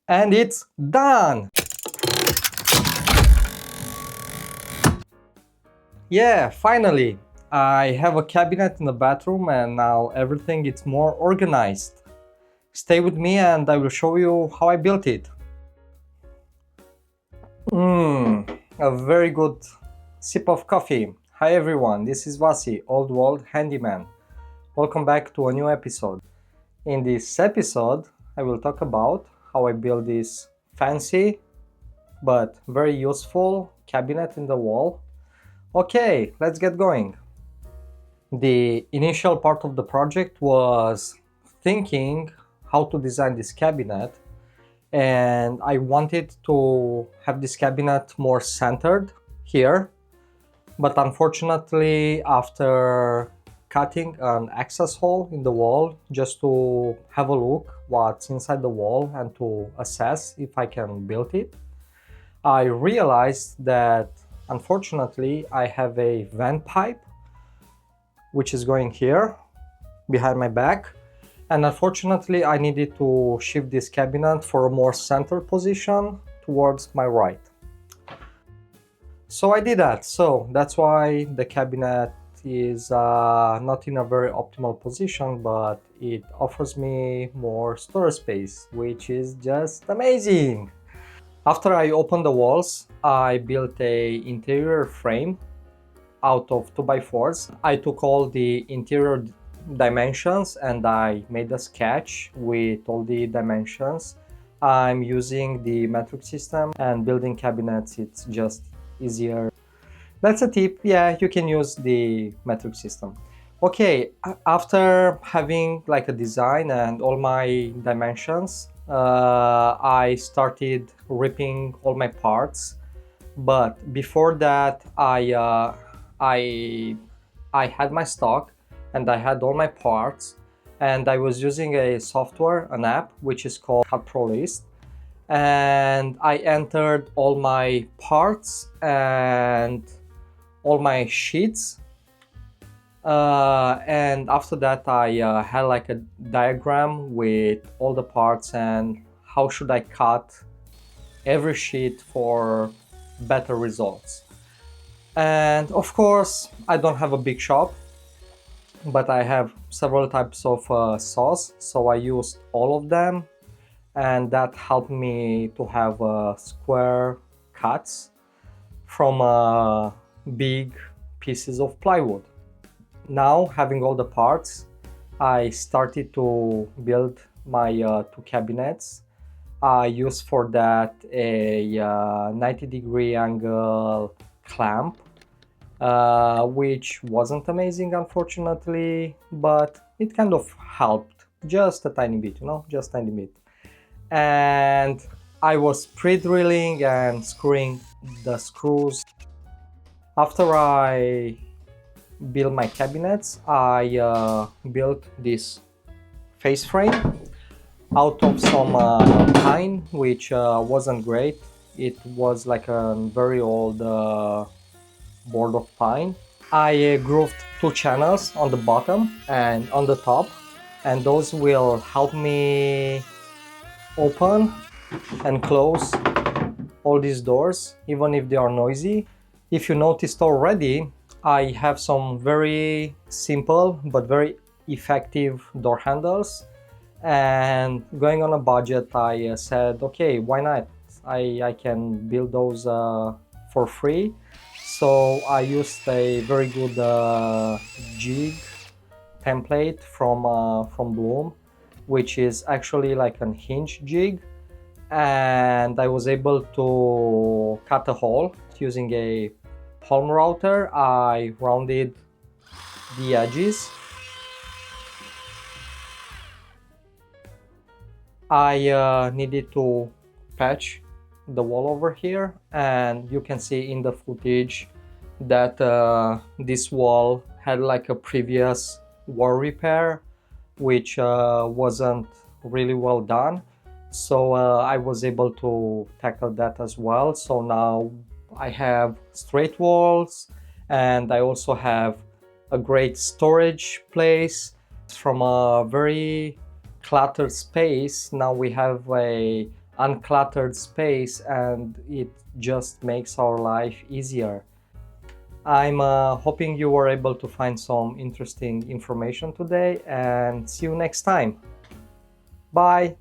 And it's done! Yeah, finally! I have a cabinet in the bathroom and now everything is more organized. Stay with me and I will show you how I built it. A very good sip of coffee. Hi everyone, this is Vasi, Old World Handyman. Welcome back to a new episode. In this episode, I will talk about how I built this fancy but very useful cabinet in the wall. Okay, let's get going. The initial part of the project was thinking how to design this cabinet, and I wanted to have this cabinet more centered here, but unfortunately after cutting an access hole in the wall just to have a look what's inside the wall and to assess if I can build it, I realized that unfortunately I have a vent pipe which is going here behind my back, and unfortunately I needed to shift this cabinet for a more centered position towards my right. So I did that. So that's why the cabinet is not in a very optimal position, but it offers me more storage space, which is just amazing. After I opened the walls, I built a interior frame out of 2x4s. I took all the interior dimensions and I made a sketch with all the dimensions. I'm using the metric system, and building cabinets, it's just easier. That's a tip. Yeah, you can use the metric system. Okay, after having like a design and all my dimensions, I started ripping all my parts. But before that, I had my stock and I had all my parts, and I was using a software, an app which is called Cut Pro List, and I entered all my parts and all my sheets, and after that I had like a diagram with all the parts and how should I cut every sheet for better results. And of course I don't have a big shop, but I have several types of saws, so I used all of them, and that helped me to have square cuts from big pieces of plywood. Now, having all the parts, I started to build my two cabinets. I used for that a 90-degree angle clamp, which wasn't amazing unfortunately, but it kind of helped just a tiny bit, just a tiny bit. And I was pre-drilling and screwing the screws. After I built my cabinets, I built this face frame out of some pine, which wasn't great. It was like a very old board of pine. I grooved two channels on the bottom and on the top, and those will help me open and close all these doors, even if they are noisy. If you noticed already, I have some very simple but very effective door handles, and going on a budget, I said, okay, why not? I can build those for free. So I used a very good jig template from Bloom, which is actually like an hinge jig, and I was able to cut a hole using a palm router. I rounded the edges. I needed to patch the wall over here, and you can see in the footage that this wall had like a previous wall repair which wasn't really well done, so I was able to tackle that as well. So now I have straight walls, and I also have a great storage place. From a very cluttered space, now we have a uncluttered space, and it just makes our life easier. I'm hoping you were able to find some interesting information today, and see you next time. Bye!